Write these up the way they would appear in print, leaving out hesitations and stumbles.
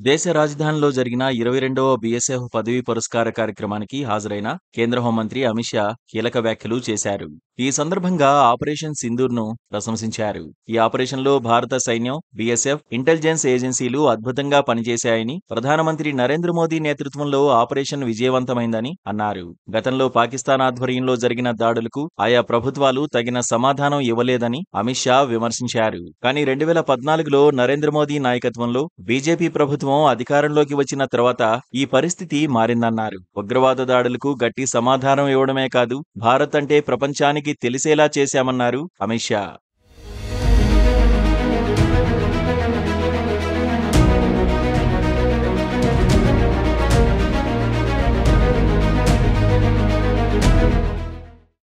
దేశ రాజధానిలో జరిగిన 22వ బీఎస్ఎఫ్ పదవీ పురస్కార కార్యక్రమానికి హాజరైన కేంద్ర హోంమంత్రి అమిత్ షా కీలక వ్యాఖ్యలు చేశారు. ఈ సందర్భంగా ఆపరేషన్ సింధూర్ను ప్రశంసించారు. ఈ ఆపరేషన్లో భారత సైన్యం, బీఎస్ఎఫ్, ఇంటెలిజెన్స్ ఏజెన్సీలు అద్భుతంగా పనిచేశాయని, ప్రధానమంత్రి నరేంద్ర మోదీ నేతృత్వంలో ఆపరేషన్ విజయవంతమైందని అన్నారు. గతంలో పాకిస్తాన్ ఆధ్వర్యంలో జరిగిన దాడులకు ఆయా ప్రభుత్వాలు తగిన సమాధానం ఇవ్వలేదని అమిత్ షా విమర్శించారు. కానీ 2014లో నరేంద్ర మోదీ నాయకత్వంలో బీజేపీ ప్రభుత్వం అధికారంలోకి వచ్చిన తర్వాత ఈ పరిస్థితి మారిందన్నారు. ఉగ్రవాద దాడులకు గట్టి సమాధానం ఇవ్వడమే కాదు, భారత్ అంటే ప్రపంచానికి తెలిసేలా చేశామన్నారు అమిత్ షా.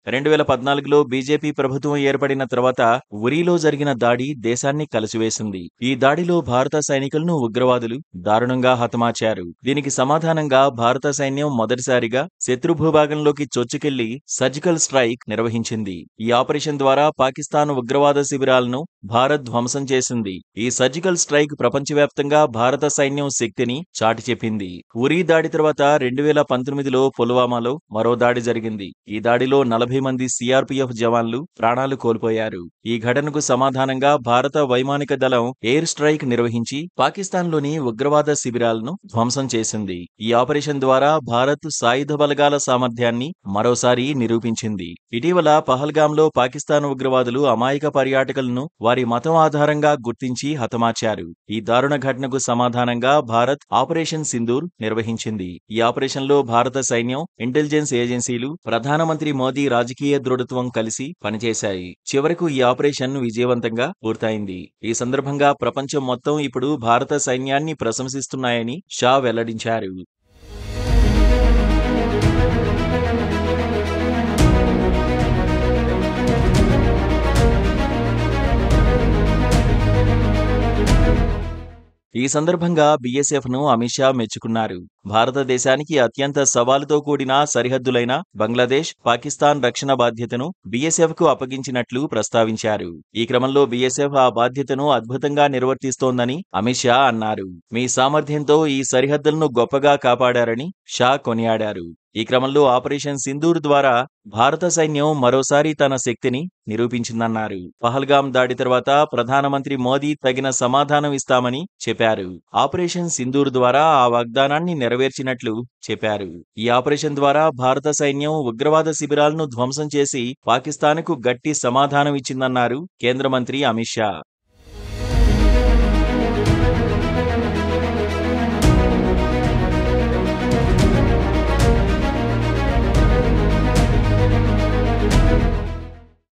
2014లో బీజేపీ ప్రభుత్వం ఏర్పడిన తర్వాత ఉరీలో జరిగిన దాడి దేశాన్ని కలిసివేసింది. ఈ దాడిలో భారత సైనికులను ఉగ్రవాదులు దారుణంగా హతమార్చారు. దీనికి సమాధానంగా భారత సైన్యం మొదటిసారిగా శత్రు భూభాగంలోకి చొచ్చుకెళ్లి సర్జికల్ స్ట్రైక్ నిర్వహించింది. ఈ ఆపరేషన్ ద్వారా పాకిస్తాన్ ఉగ్రవాద శిబిరాలను భారత్ ధ్వంసం చేసింది. ఈ సర్జికల్ స్ట్రైక్ ప్రపంచవ్యాప్తంగా భారత సైన్యం శక్తిని చాటి చెప్పింది. ఉరీ దాడి తర్వాత 2019లో పుల్వామాలో మరో దాడి జరిగింది. ఈ దాడిలో 40 మంది సిఆర్పీఎఫ్ జవాన్లు ప్రాణాలు కోల్పోయారు. ఈ ఘటనకు సమాధానంగా భారత వైమానిక దళం ఎయిర్ స్ట్రైక్ నిర్వహించి పాకిస్తాన్లోని ఉగ్రవాద శిబిరాలను ధ్వంసం చేసింది. ఈ ఆపరేషన్ ద్వారా భారత్ సాయుధ బలగాల సామర్థ్యాన్ని మరోసారి నిరూపించింది. ఇటీవల పహల్గాంలో పాకిస్తాన్ ఉగ్రవాదులు అమాయక పర్యాటకులను వారి మతం ఆధారంగా గుర్తించి హతమార్చారు. ఈ దారుణ ఘటనకు సమాధానంగా భారత్ ఆపరేషన్ సింధూర్ నిర్వహించింది. ఈ ఆపరేషన్లో భారత సైన్యం, ఇంటెలిజెన్స్ ఏజెన్సీలు, ప్రధానమంత్రి మోదీ రాజకీయ దృఢత్వం కలిసి పనిచేశాయి. చివరకు ఈ ఆపరేషన్ విజయవంతంగా పూర్తయింది. ఈ సందర్భంగా ప్రపంచం మొత్తం ఇప్పుడు భారత సైన్యాన్ని ప్రశంసిస్తున్నాయని షా వెల్లడించారు. ఈ సందర్భంగా బీఎస్ఎఫ్ ను అమిత్ షా మెచ్చుకున్నారు. భారతదేశానికి అత్యంత సవాలుతో కూడిన సరిహద్దులైన బంగ్లాదేశ్, పాకిస్తాన్ రక్షణ బాధ్యతను బీఎస్ఎఫ్ కు అప్పగించినట్లు ప్రస్తావించారు. ఈ క్రమంలో బీఎస్ఎఫ్ ఆ బాధ్యతను అద్భుతంగా నిర్వర్తిస్తోందని అమిత్ షా అన్నారు. మీ సామర్థ్యంతో ఈ సరిహద్దులను గొప్పగా కాపాడారని షా కొనియాడారు. ఈ క్రమంలో ఆపరేషన్ సింధూర్ ద్వారా భారత సైన్యం మరోసారి తన శక్తిని నిరూపించిందన్నారు. పహల్గాం దాడి తర్వాత ప్రధానమంత్రి మోదీ తగిన సమాధానం ఇస్తామని చెప్పారు. ఆపరేషన్ సింధూర్ ద్వారా ఆ వాగ్దానాన్ని నెరవేర్చినట్లు చెప్పారు. ఈ ఆపరేషన్ ద్వారా భారత సైన్యం ఉగ్రవాద శిబిరాలను ధ్వంసం చేసి పాకిస్తాన్కు గట్టి సమాధానం ఇచ్చిందన్నారు కేంద్ర మంత్రి అమిత్ షా.